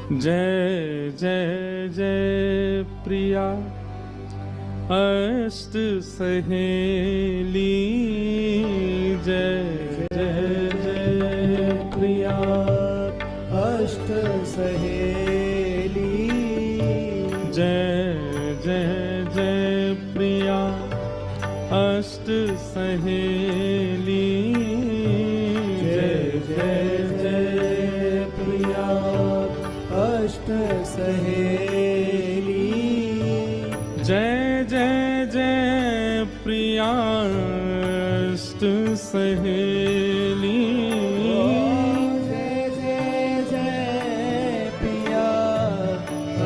जय जय जय प्रिया अष्ट सहेली, जय जय जय प्रिया अष्ट सहेली, जय जय जय प्रिया अष्ट सहेली, जय जय जय प्रिया अष्ट सहेली, जय जय जय प्रिया अष्ट सहेली, जय जय जय प्रिया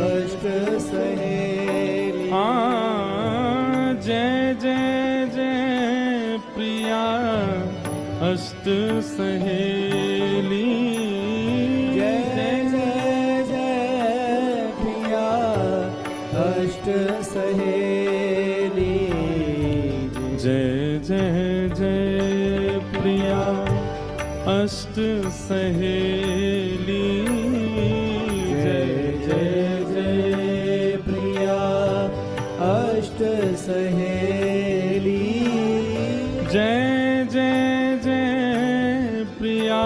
अष्ट सहेली, हाँ जय जय जय प्रिया अष्ट सहेली, जय जय जय प्रिया अष्ट सहेली, जय जय जय प्रिया अष्ट सहेली, जय जय जय प्रिया अष्ट सहेली, जय जय जय प्रिया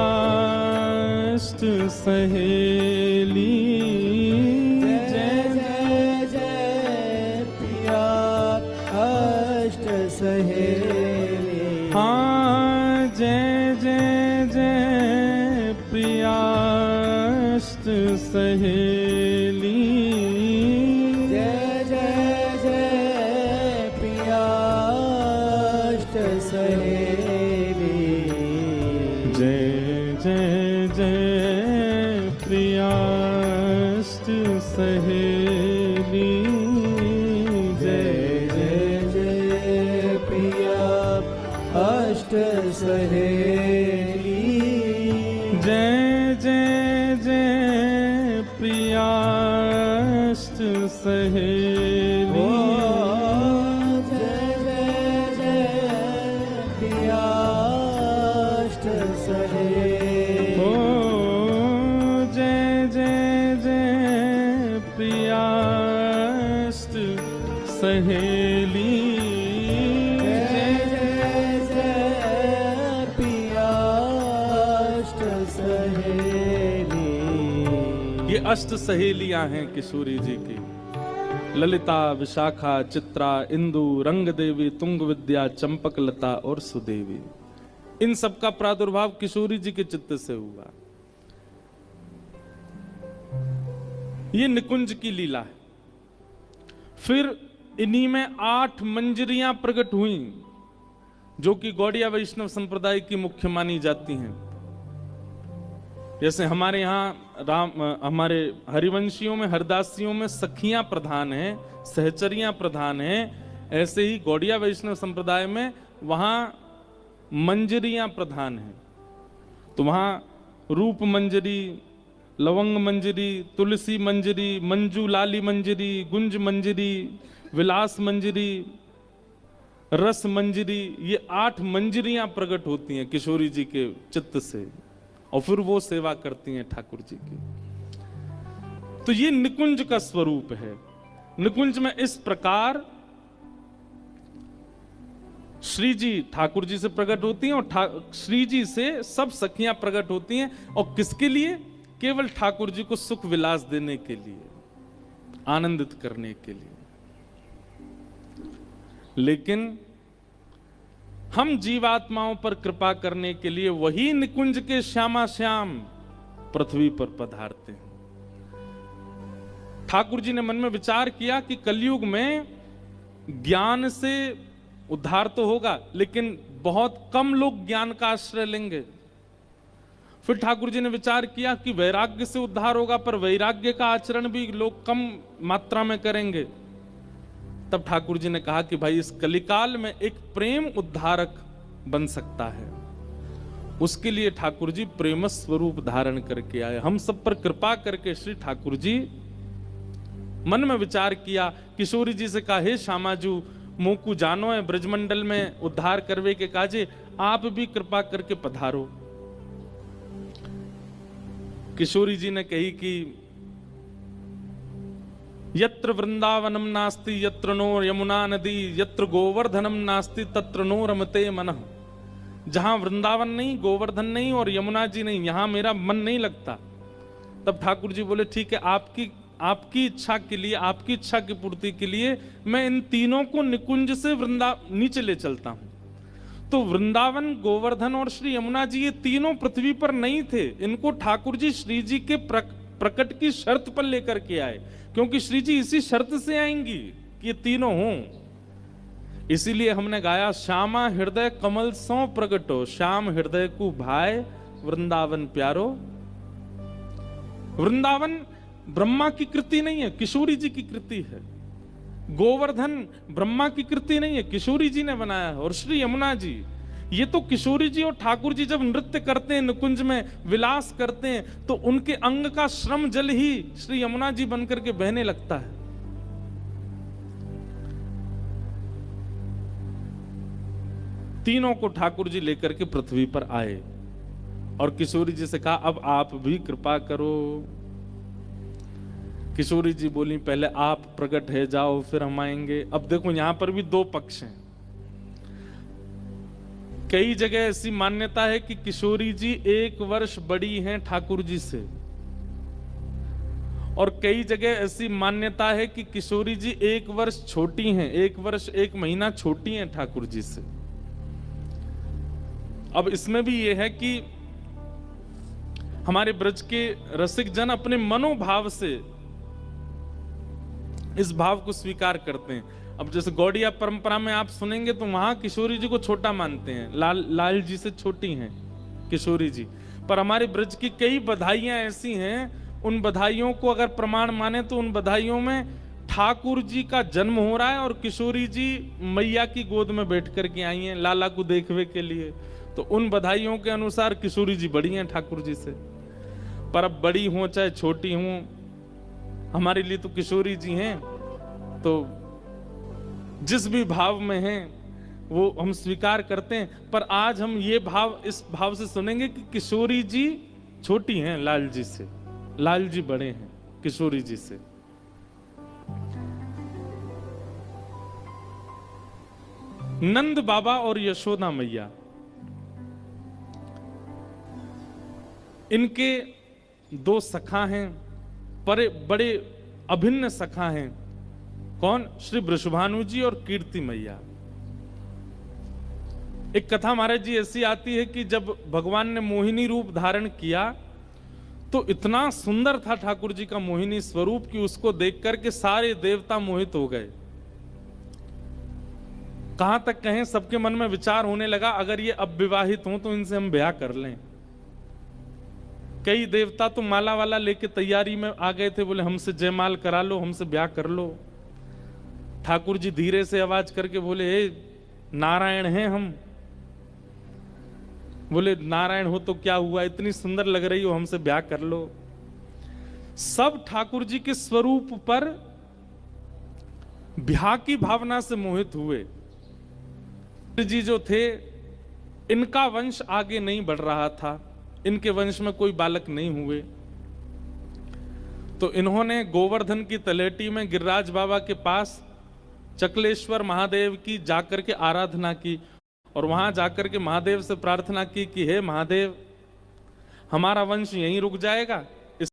अष्ट सहेली, जय जय जय प्रिया अष्ट सहेली, हाँ जय जय जय प्रिया अष्ट सहेली, जय जय जय प्रिया अष्ट सहेली, जय जय जय प्रिया अष्ट सहेली, जय जय जय प्रिया अष्ट सहेली, जय जय जय प्रिया अष्ट सहेली, जय जय जय प्रिया अष्ट सहेली, ओ जय जय जय प्रिया अष्ट सहेली, जय जय जय प्रिया अष्ट सहेली, ये अष्ट सहेलियां हैं किशोरी जी की। ललिता, विशाखा, चित्रा, इंदु, रंग देवी, तुंग विद्या, चंपक लता और सुदेवी। इन सब का प्रादुर्भाव किशोरी जी के चित्त से हुआ। ये निकुंज की लीला है। फिर इन्हीं में 8 मंजरियां प्रकट हुई जो कि गौड़िया वैष्णव संप्रदाय की मुख्य मानी जाती हैं। जैसे हमारे यहाँ हमारे हरिवंशियों में, हरदासियों में सखियां प्रधान हैं, सहचरियां प्रधान हैं। ऐसे ही गौड़िया वैष्णव संप्रदाय में वहां मंजरियां प्रधान हैं। तो वहां रूप मंजरी, लवंग मंजरी, तुलसी मंजरी, मंजू लाली मंजरी, गुंज मंजरी, विलास मंजरी, रस मंजरी, ये 8 मंजरियां प्रकट होती हैं किशोरी जी के चित्त से और फिर वो सेवा करती हैं ठाकुर जी की। तो ये निकुंज का स्वरूप है। निकुंज में इस प्रकार श्री जी ठाकुर जी से प्रकट होती हैं और श्री जी से सब सखियां प्रकट होती हैं। और किसके लिए? केवल ठाकुर जी को सुख विलास देने के लिए, आनंदित करने के लिए। लेकिन हम जीवात्माओं पर कृपा करने के लिए वही निकुंज के श्यामा श्याम पृथ्वी पर पधारते हैं। ठाकुर जी ने मन में विचार किया कि कलयुग में ज्ञान से उद्धार तो होगा, लेकिन बहुत कम लोग ज्ञान का आश्रय लेंगे। फिर ठाकुर जी ने विचार किया कि वैराग्य से उद्धार होगा, पर वैराग्य का आचरण भी लोग कम मात्रा में करेंगे। तब ठाकुर जी ने कहा कि भाई इस कलिकाल में एक प्रेम उद्धारक बन सकता है। उसके लिए ठाकुर जी प्रेम स्वरूप धारण करके आए। हम सब पर कृपा करके श्री ठाकुर जी मन में विचार किया, किशोरी जी से कहा, हे श्यामाजू मोकू जानो है ब्रजमंडल में उद्धार करवे के काजे, आप भी कृपा करके पधारो। किशोरी जी ने कही कि यत्र वृंदावनम नास्ति यत्र नो यमुना नदी यत्र गोवर्धनम नास्ति तत्र नो रमते मनः। जहां वृंदावन नहीं, गोवर्धन नहीं और यमुना जी नहीं, यहां मेरा मन नहीं लगता। तब ठाकुर जी बोले ठीक है, आपकी इच्छा के लिए, आपकी इच्छा की पूर्ति के लिए मैं इन तीनों को निकुंज से नीचे ले चलता हूं। तो वृंदावन, गोवर्धन और श्री यमुना जी ये तीनों पृथ्वी पर नहीं थे, इनको ठाकुर जी श्री जी के प्रकट की शर्त पर लेकर के आए, क्योंकि श्री जी इसी शर्त से आएंगी कि ये तीनों हों। इसीलिए हमने गाया श्यामा हृदय कमल सौ प्रगटो, श्याम हृदय को भाई वृंदावन प्यारो। वृंदावन ब्रह्मा की कृति नहीं है, किशोरी जी की कृति है। गोवर्धन ब्रह्मा की कृति नहीं है, किशोरी जी ने बनाया है। और श्री यमुना जी, ये तो किशोरी जी और ठाकुर जी जब नृत्य करते हैं, निकुंज में विलास करते हैं, तो उनके अंग का श्रम जल ही श्री यमुना जी बनकर के बहने लगता है। तीनों को ठाकुर जी लेकर के पृथ्वी पर आए और किशोरी जी से कहा अब आप भी कृपा करो। किशोरी जी बोली पहले आप प्रकट है जाओ, फिर हम आएंगे। अब देखो यहां पर भी दो पक्ष हैं। कई जगह ऐसी मान्यता है कि किशोरी जी 1 वर्ष बड़ी हैं ठाकुर जी से, और कई जगह ऐसी मान्यता है कि किशोरी जी 1 वर्ष छोटी हैं, 1 वर्ष 1 महीना छोटी हैं ठाकुर जी से। अब इसमें भी यह है कि हमारे ब्रज के रसिक जन अपने मनोभाव से इस भाव को स्वीकार करते हैं। अब जैसे गौड़िया परंपरा में आप सुनेंगे तो वहां किशोरी जी को छोटा मानते हैं, लाल जी से छोटी हैं किशोरी जी। पर हमारे ब्रज की कई बधाइयां ऐसी हैं, उन बधाइयों को अगर प्रमाण माने तो उन बधाइयों में ठाकुर जी का जन्म हो रहा है और किशोरी जी मैया की गोद में बैठ करके आई हैं लाला को देखने के लिए। तो उन बधाइयों के अनुसार किशोरी जी बड़ी हैं ठाकुर जी से। पर अब बड़ी हो चाहे छोटी हो, हमारे लिए तो किशोरी जी हैं, तो जिस भी भाव में हैं वो हम स्वीकार करते हैं। पर आज हम ये भाव, इस भाव से सुनेंगे कि किशोरी जी छोटी हैं लाल जी से, लाल जी बड़े हैं किशोरी जी से। नंद बाबा और यशोदा मैया, इनके 2 सखा हैं, बड़े अभिन्न सखा हैं। कौन? श्री वृषभानु जी और कीर्ति मैया। एक कथा महाराज जी ऐसी आती है कि जब भगवान ने मोहिनी रूप धारण किया तो इतना सुंदर था ठाकुर जी का मोहिनी स्वरूप कि उसको देख करके सारे देवता मोहित हो गए। कहां तक कहें, सबके मन में विचार होने लगा अगर ये अब विवाहित हों तो इनसे हम ब्याह कर लें। कई देवता तो माला वाला लेके तैयारी में आ गए थे, बोले हमसे जयमाल करा लो, हमसे ब्याह कर लो। ठाकुर जी धीरे से आवाज करके बोले ए नारायण हैं हम। बोले नारायण हो तो क्या हुआ, इतनी सुंदर लग रही हो, हमसे ब्याह कर लो। सब ठाकुर जी के स्वरूप पर ब्याह की भावना से मोहित हुए। जी जो थे, इनका वंश आगे नहीं बढ़ रहा था, इनके वंश में कोई बालक नहीं हुए। तो इन्होंने गोवर्धन की तलेटी में गिरिराज बाबा के पास चकलेश्वर महादेव की जाकर के आराधना की और वहां जाकर के महादेव से प्रार्थना की कि हे महादेव, हमारा वंश यहीं रुक जाएगा